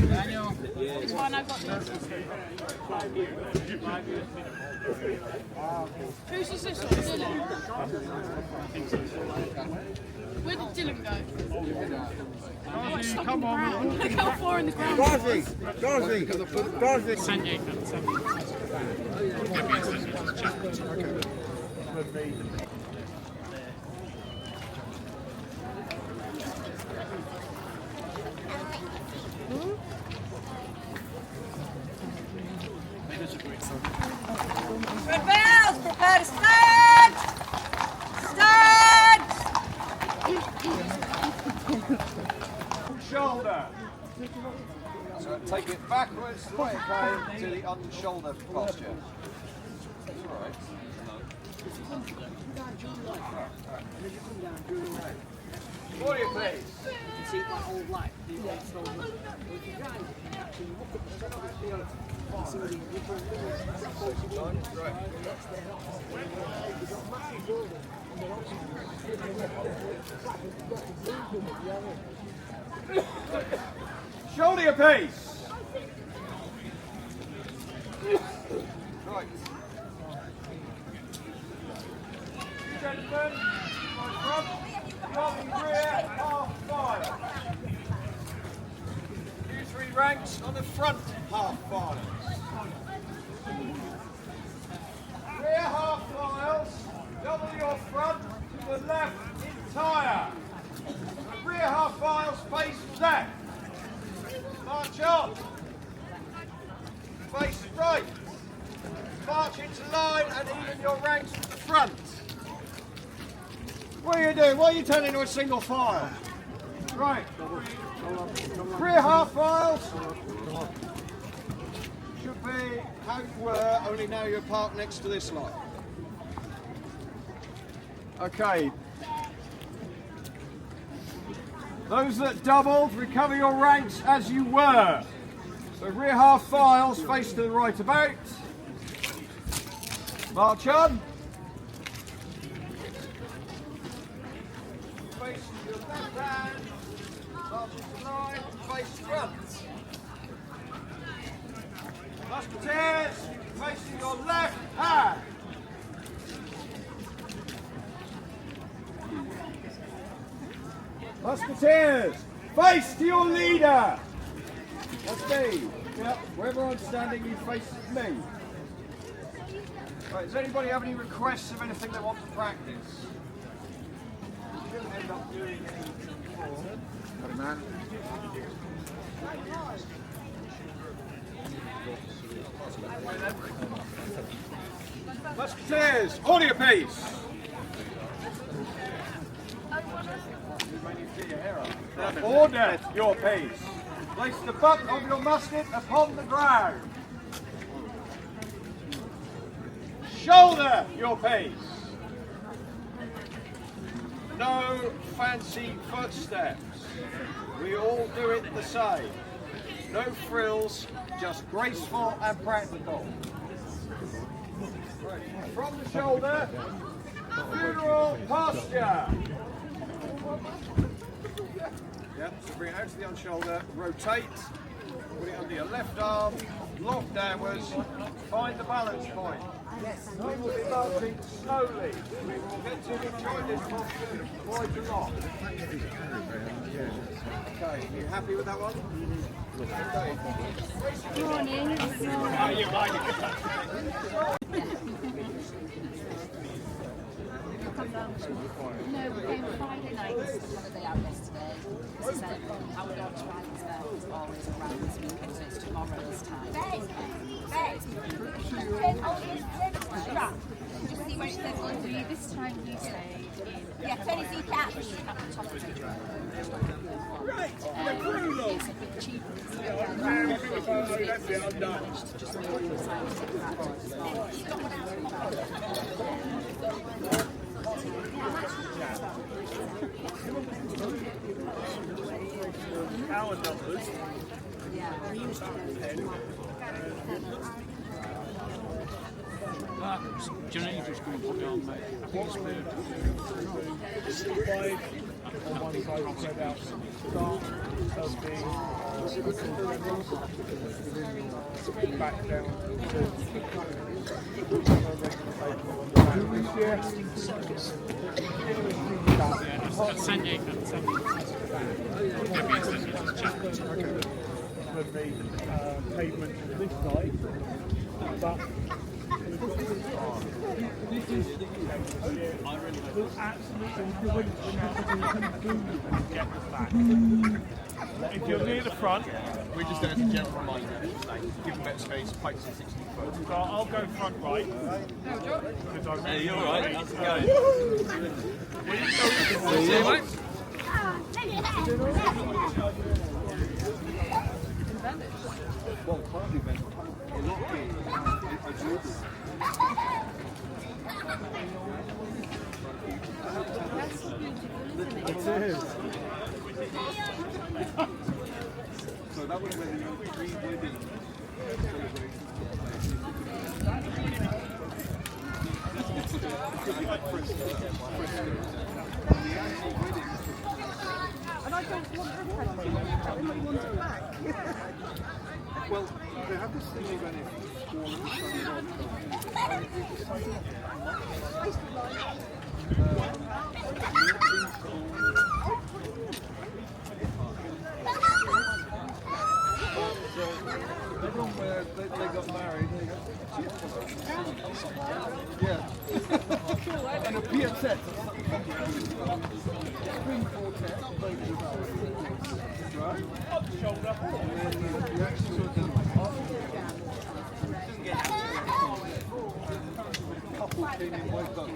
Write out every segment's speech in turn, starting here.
Daniel, it's fine, I've got this. Whose is this one? Dylan? Where did Dylan go? Oh, it's stuck in the ground. Look how far in the ground. Gazi! Rebels, prepare to stand! Stand! Shoulder. So take it backwards the way it came to the on-shoulder posture. That's all right. What do you please? See that whole light. Shoulder your piece. Right. Gentlemen, my front, long rear, half file. You three ranks on the front half file. Rear half files, double your front to the left entire. The rear half files face left. March on. Face right. March into line and even your ranks to the front. What are you doing? Why are you turning into a single file? Right. Rear half files should be how you were, only now you're parked next to this line. Okay. Those that doubled, recover your ranks as you were. So rear half files face to the right about. March on. Face to your left hand. March into line. Face front. Musketeers, face to your left hand. Musketeers, face to your leader. That's me. Yep, wherever I'm standing, you face me. Right, does anybody have any requests of anything they want to practice? You didn't end up doing anything before. Got it, man. Musketeers, order your piece. Order your piece. Place the butt of your musket upon the ground. Shoulder your piece. No fancy footsteps. We all do it the same. No frills, just graceful and practical. Right. From the shoulder, funeral posture. Yep, so bring it out to the on-shoulder, rotate, put it under your left arm, lock downwards, find the balance point. Yes. We will be marching slowly. We will get to enjoy this posture quite a lot. Okay, are you happy with that one? Okay. Morning. How are you finding No, we came Friday night. This is one of the out yesterday. This is how we don't try as well. It's always around this weekend, so it's tomorrow's time. Just see where it says on to you. This time you stayed in. Yeah, turn his cap. At the top of the road. Right, It's a bit cheaper. Just maybe decide to take that Our numbers. Yeah. We used to have 10. Do you know you just go and put it on, mate? I think it's fair. Wide on one side, spread out. Start as being back down. With the pavement to this side, but this is absolutely get the back. If you're near the front, We're just there as a general reminder, give them better space, pikes at 60 foot. so I'll go front right. Because I really You're right, how's it going? Well, partly then, a lot of it is. So that would have been the pre-wedding And I don't want her pregnant, I really want it back. Well, they have this thing when if all of the everyone where they got married, they got yeah. And a PMZ. String quartet, right? Up the shoulder. And then the actual couple came in by boat.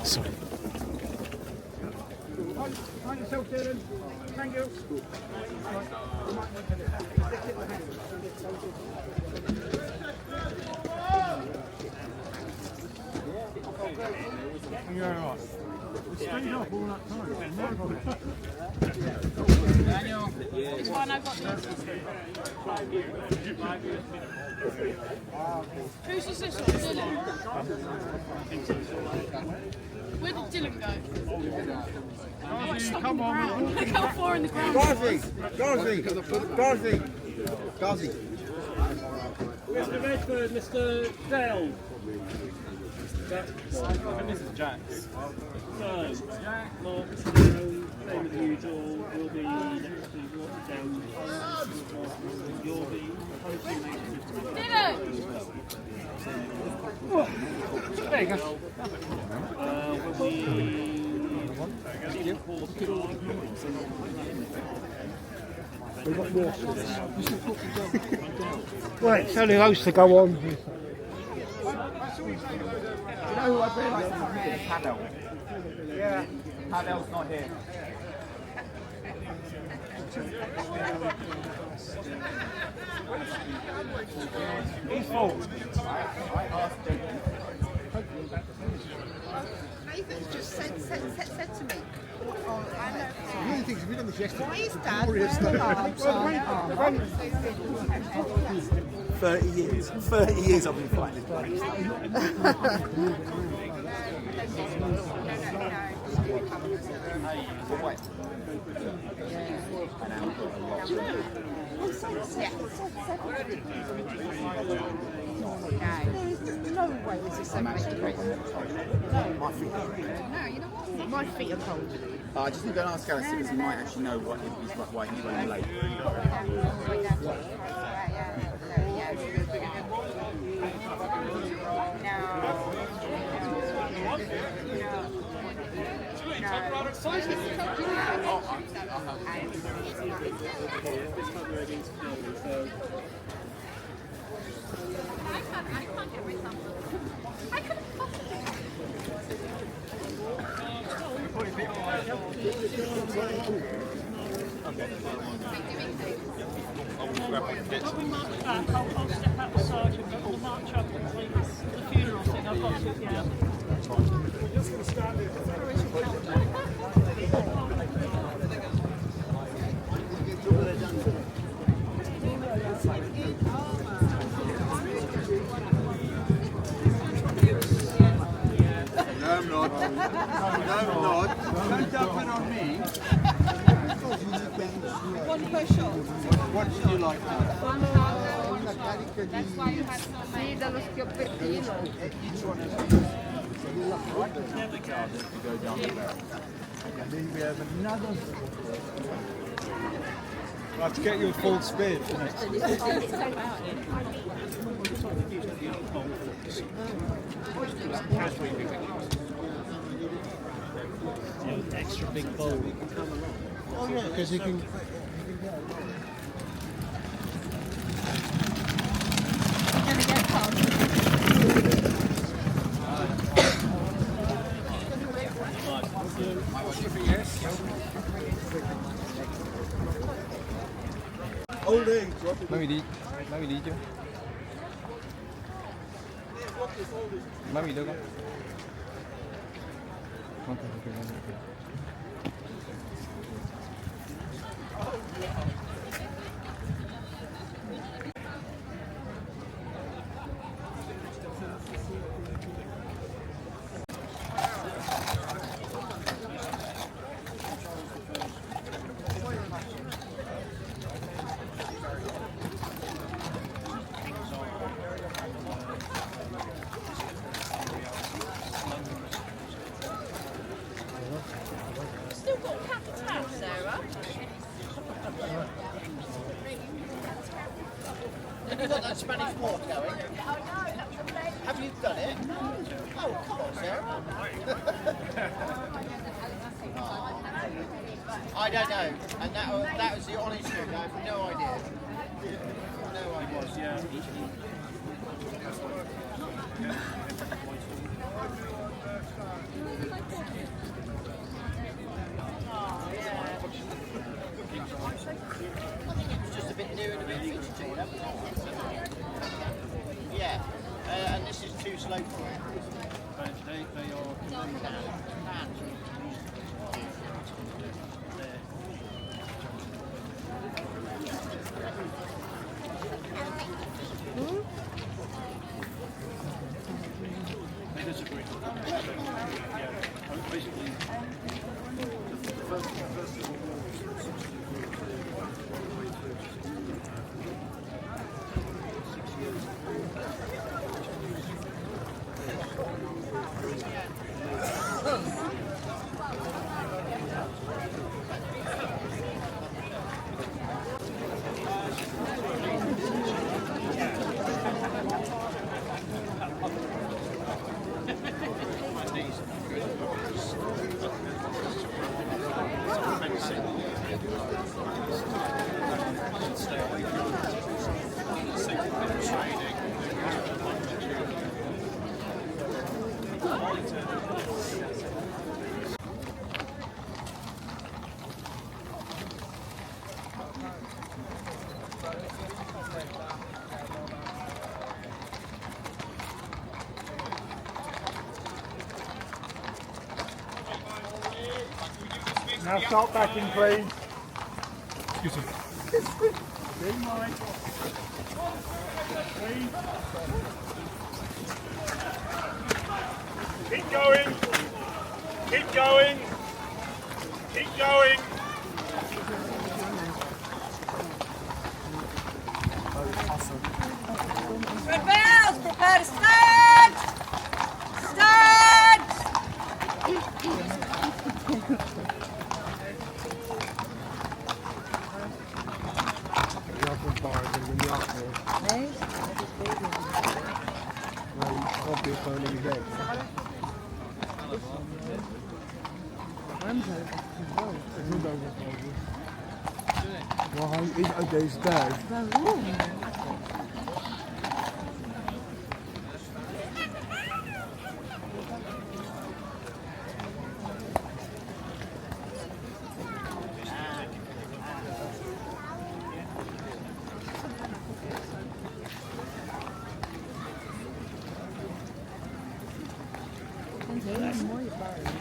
Sorry. Find yourself, Dylan. Thank you. You're all right. We stayed off all that time. Daniel, it's fine, I've got this. Who's your sister? Dylan? Where did Dylan go? Come on. Look how far in the ground. Gazi! Mr. Redford, Mr. Dell. This is Jack's. So, Jack, Mark, same as usual, will be next to down. You'll be hoping Dylan! there you go. Well, it's only those to go on. You know who I'd really like to meet? Paddle. Yeah. Paddle's not here. His fault. I asked him. Nathan's just said to me, oh, I know. The only thing is, we done this yesterday. Why is Dad Glorious wearing stuff. arms? 30 years. 30 years I've been fighting this place. Wait. No way this is so much. My feet. My feet are cold. I just need to go and ask Alex because he might actually know why he's running late. I'll step outside and we'll march up and leave the funeral thing. I've got to, yeah. We're just going to start it. No, I'm not. No, I'm not. Don't dump it on me. One per shot. What did you like? That's why you have so many. Dallo schioppettino. Each one is and then we have another. We'll have to get you a full spin. Extra big bowl. Oh yeah, because you can. Old age. Mami đi chưa? Mami đâu con? Still got cat tap, Sarah. Have you got that Spanish walk going? Have you done it? Oh, come on, Sarah. I don't know. And that was the honest truth. I have no idea. No idea. It's just a bit new and a bit fidgety, yeah. And this is too slow for it. They are I disagree. Yeah, basically, first of all, Now start backing, please. Excuse me. Good night. Please. Keep going. Keep going. Keep going. Rebels, prepare to stand! Stand! Nee? Op je gewoon in je bek. Waarom zou ik dat Ik moet ook nog over. Waarom is uit deze tijd? Waarom? Een hele mooie paarden.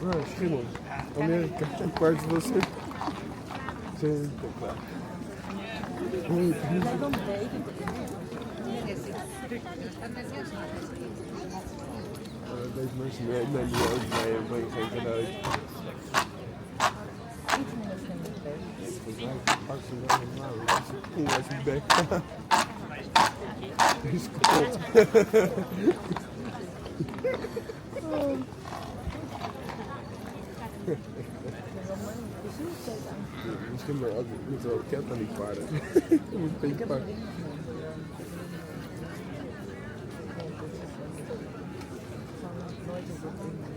Oh, schimmel. Amerika. Parts was het. Zo, klaar. Lijkt wel een beetje. Deze mensen nemen die ook mee en brengen geen geluid. Pak ze wel normaal. Dat is een koe uit zijn bek. Die is kapot. Misschien maar ook niet wel bekend aan die paarden. Je moet een beetje pakken.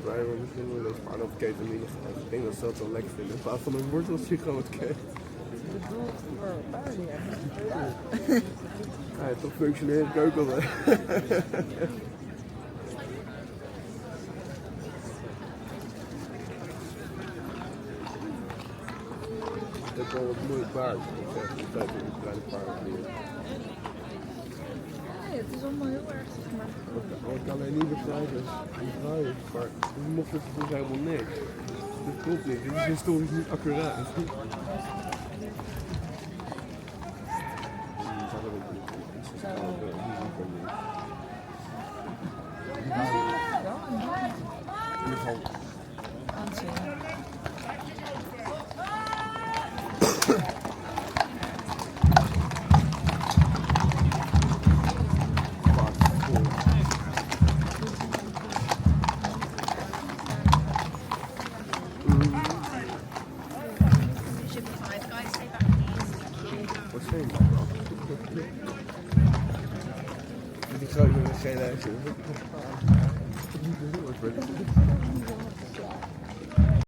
Wij hebben misschien wel deze paarden op ketamine gegeven. Ik denk dat ze dat wel lekker vinden. In plaats van een worteltje gewoon met keten. Ja, toch functioneert ik ook al. Ik heb wel wat moeilijk paard. Ik zeg, ik heb een kleine paard hier. Nee, het is allemaal heel erg gemaakt. Wat ik alleen niet begrijp is, maar mocht het dus helemaal niks. Dit klopt niet, dit is historisch niet accuraat. In ieder geval. Aanzien. Wat vind je? Die grote geen lijstje.